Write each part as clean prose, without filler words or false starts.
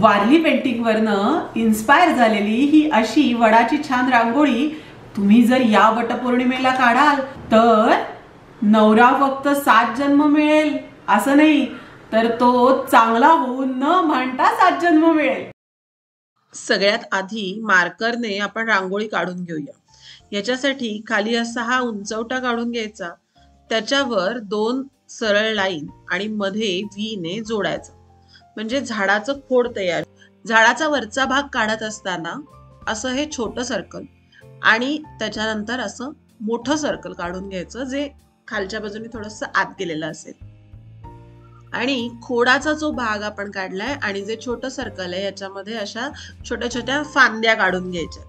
Warli painting वरनं inspire झालेली ही अशी वडाची छान रांगोळी तुम्ही जर या वटपौर्णिमेला काढाल तर नवरा फक्त 7 जन्म मिळेल असं नाही, तर तो चांगला होऊन न म्हणता 7 जन्म मिळेल. सगळ्यात आधी मार्करने आपण रांगोळी काढून घेऊया. याच्यासाठी खाली असा हा उंचवटा काढून घ्यायचा, त्याच्यावर 2 सरळ लाईन आणि मध्ये व्ही ने जोडायचं, म्हणजे झाडाचं खोड तयार. झाडाचा वरचा भाग काढत असताना असं हे छोटं सर्कल आणि त्याच्यानंतर असं मोठं सर्कल काढून घ्यायचं, जे खालच्या बाजूने थोडंसं आत गेलेलं असेल. आणि खोडाचा जो भाग आपण काढलाय आणि जे छोटं सर्कल आहे याच्यामध्ये अशा छोट्या छोट्या फांद्या काढून घ्यायच्या.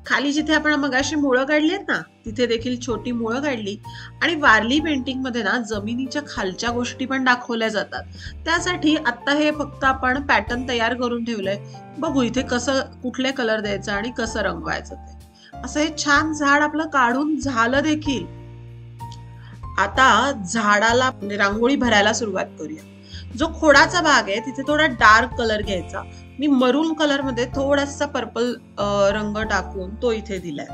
खाली जिथे आपण मगाशी मुळं काढली आहेत ना, तिथे देखील छोटी मुळं काढली. आणि वारली पेंटिंग मध्ये ना जमिनीच्या खालच्या गोष्टी पण दाखवल्या जातात. त्यासाठी आता हे फक्त आपण पॅटर्न तयार करून ठेवलंय. बघू इथे कसं कुठले कलर द्यायचं आणि कसं रंगवायचं ते. असं हे छान झाड आपलं काढून झालं देखील. आता झाडाला रांगोळी भरायला सुरुवात करूया. जो खोडाचा भाग आहे तिथे थोडा डार्क कलर घ्यायचा. मी मरून कलर मध्ये थोडासा पर्पल रंग टाकून तो इथे दिलाय.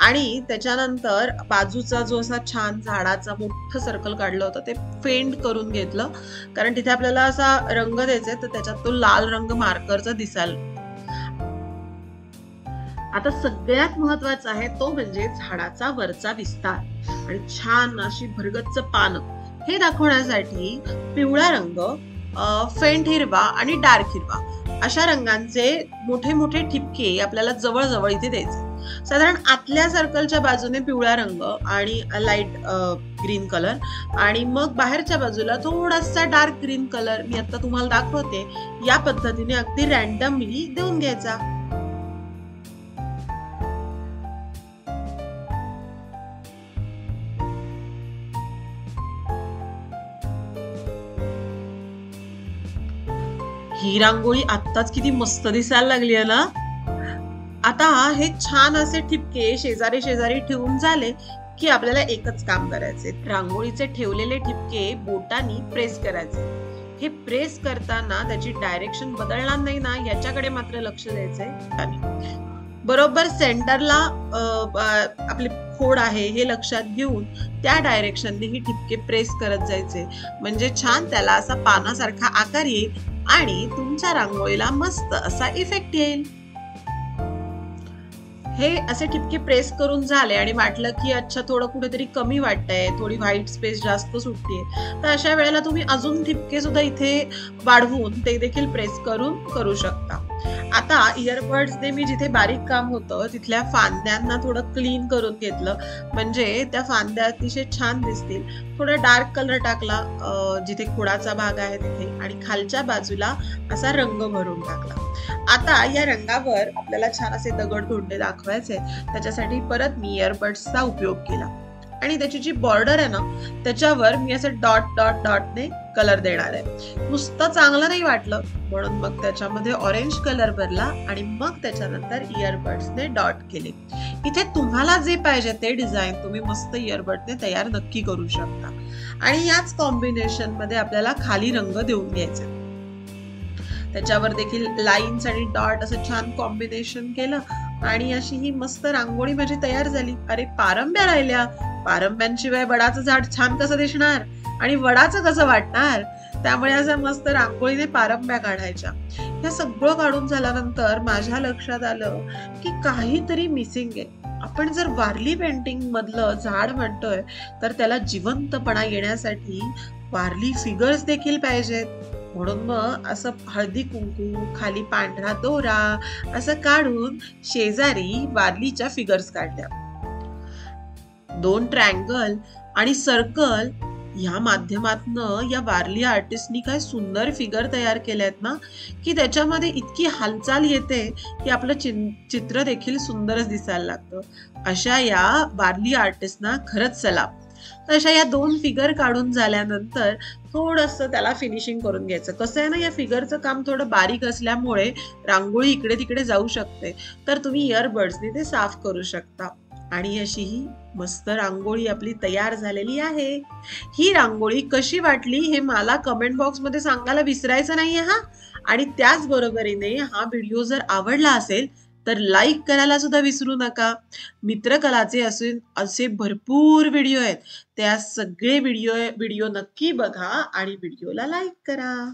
आणि त्याच्यानंतर बाजूचा जो असा छान झाडाचा मोठं सर्कल काढलं होतं ते फेंट करून घेतलं, कारण तिथे आपल्याला असा रंग द्यायचा, तर त्याच्यात तो लाल रंग मार्करचा दिसायला. आता सगळ्यात महत्वाचा आहे तो म्हणजे झाडाचा वरचा विस्तार आणि छान अशी भरगच्च पानं. हे दाखवण्यासाठी पिवळा रंग, फेंट हिरवा आणि डार्क हिरवा अशा रंगांचे मोठे मोठे ठिपके आपल्याला जवळ जवळ इथे द्यायचे. साधारण आतल्या सर्कलच्या बाजूने पिवळा रंग आणि लाईट ग्रीन कलर, आणि मग बाहेरच्या बाजूला थोडासा डार्क ग्रीन कलर मी आता तुम्हाला दाखवते. या पद्धतीने अगदी रॅन्डमली देऊन घ्यायचा. ही रांगोळी आत्ताच किती मस्त दिसायला लागली आहे ना. आता हे छान असे ठिपके शेजारी शेजारी ठेवून झाले की आपल्याला एकच काम करायचे. रांगोळीचे ठेवलेले ठिपके बोटानी प्रेस करायचे. हे प्रेस करताना त्याची डायरेक्शन बदलणार नाही ना, याच्याकडे मात्र लक्ष द्यायचंय. बरोबर सेंटरला आपले खोड आहे हे लक्षात घेऊन त्या डायरेक्शनने ही ठिपके प्रेस करत जायचे, म्हणजे छान त्याला असा पानासारखा आकार येईल आणि तुमच्या रांगोळीला मस्त असा इफेक्ट येईल. हे असे ठिपके प्रेस करून झाले आणि वाटलं की अच्छा थोडं कुठेतरी कमी वाटतंय, थोडी व्हाईट स्पेस जास्त सुटते, तर अशा वेळेला तुम्ही अजून ठिपके सुद्धा इथे वाढवून ते देखील प्रेस करून करू शकता. आता इयरबड्सने मी जिथे बारीक काम होतं तिथल्या फांद्यांना थोडं क्लीन करून घेतलं, म्हणजे त्या फांद्या अतिशय छान दिसतील. थोडा डार्क कलर टाकला जिथे खोडाचा भाग आहे तिथे, आणि खालच्या बाजूला असा रंग भरून टाकला. आता या रंगावर आपल्याला छान असे दगड धोंडे दाखवायचे, त्याच्यासाठी परत मी इयरबड्सचा उपयोग केला. आणि त्याची जी बॉर्डर आहे ना त्याच्यावर मी असं डॉट डॉट डॉटने कलर देणार आहे. नुसतं चांगलं नाही वाटलं म्हणून मग त्याच्यामध्ये ऑरेंज कलर भरला आणि मग त्याच्यानंतर इयरबड्सने डॉट केले. इथे तुम्हाला जे पाहिजे ते डिझाईन तुम्ही मस्त इयरबडने तयार नक्की करू शकता. आणि याच कॉम्बिनेशन मध्ये आपल्याला खाली रंग देऊन घ्यायचे. त्याच्यावर देखील लाईन्स आणि डॉट असं छान कॉम्बिनेशन केलं आणि अशी ही मस्त रांगोळी माझी तयार झाली. अरे पारंब्या राहिल्या. पारंब्यांशिवाय वडाचं झाड छान कसं दिसणार आणि वडाचं कसं वाटणार, त्यामुळे असं मस्त रांगोळीने पारंब्या काढायच्या. हे सगळं काढून झाल्यानंतर माझ्या लक्षात आलं की काहीतरी मिसिंग आहे. आपण जर वारली पेंटिंग मधलं झाड म्हणतोय तर त्याला जिवंतपणा येण्यासाठी वारली फिगर्स देखील पाहिजेत. म्हणून मग असं हळदी कुंकू, खाली पांढरा दोरा असं काढून शेजारी वारलीच्या फिगर्स काढल्या. 2 ट्रँगल आणि सर्कल या माध्यमातनं या वारली आर्टिस्टनी काय सुंदर फिगर तयार केल्यात ना, की त्याच्यामध्ये इतकी हालचाल येते की आपलं चित्र देखील सुंदरच दिसायला लागतं. अशा या वारली आर्टिस्टना खरंच सलाम. तर अशा या 2 फिगर काढून झाल्यानंतर थोडंसं त्याला फिनिशिंग करून घ्यायचं. कसं आहे ना, या फिगरचं काम थोडं बारीक असल्यामुळे रांगोळी इकडे तिकडे जाऊ शकते, तर तुम्ही इयरबड्सने ते साफ करू शकता. आणि अशी ही मस्त रांगोळी आपली तयार झालेली आहे. ही रांगोळी कशी वाटली हे मला कमेंट बॉक्स मध्ये सांगायला विसरायचं नाहीये हा. आणि त्याच बरोबरीने हा व्हिडिओ जर आवडला असेल तर लाईक करायला सुद्धा विसरू नका. मित्रकलाचे असे भरपूर व्हिडिओ आहेत, त्या सगळे व्हिडिओ नक्की बघा आणि व्हिडिओला लाईक करा.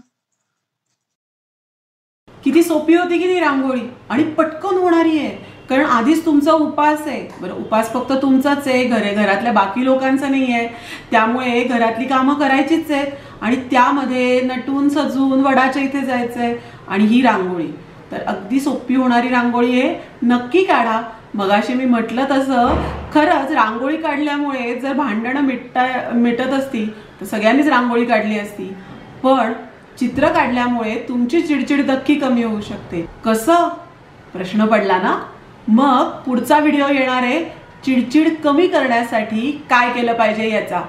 किती सोपी होती की ती रांगोळी आणि पटकन होणारी आहे. कारण आधीच तुमचा उपास आहे. बरं, उपास फक्त तुमचाच आहे, घरातल्या बाकी लोकांचा नाही आहे. त्यामुळे घरातली कामं करायचीच आहेत आणि त्यामध्ये नटून सजून वडाच्या इथे जायचंय. आणि ही रांगोळी तर अगदी सोपी होणारी रांगोळी आहे. नक्की काढा. मगाशी मी म्हटलं तसं खरंच रांगोळी काढल्यामुळे जर भांडणं मिटत असती तर सगळ्यांनीच रांगोळी काढली असती. पण चित्र काढल्यामुळे तुमची चिडचिड नक्की कमी होऊ शकते. कसं? प्रश्न पडला ना? मग पुढचा व्हिडिओ येणार आहे चिडचिड कमी करण्यासाठी काय केलं पाहिजे याचा.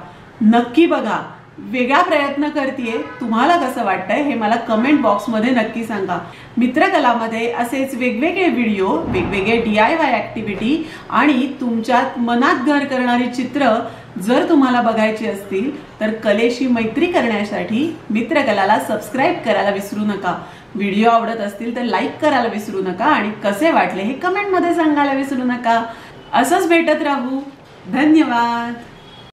नक्की बघा. वेगळा प्रयत्न करतेय. तुम्हाला कसं वाटतंय हे मला कमेंट बॉक्समध्ये नक्की सांगा. मित्रकलामध्ये असेच वेगवेगळे व्हिडिओ, वेगवेगळे DIY ऍक्टिव्हिटी आणि तुमच्यात मनात घर करणारी चित्र जर तुम्हाला बघायची असतील तर कलेशी मैत्री करण्यासाठी मित्रकलाला सबस्क्राईब करायला विसरू नका. व्हिडिओ आवडत असतील तर लाईक करायला विसरू नका आणि कसे वाटले हे कमेंटमध्ये सांगायला विसरू नका. असंच भेटत राहू. धन्यवाद.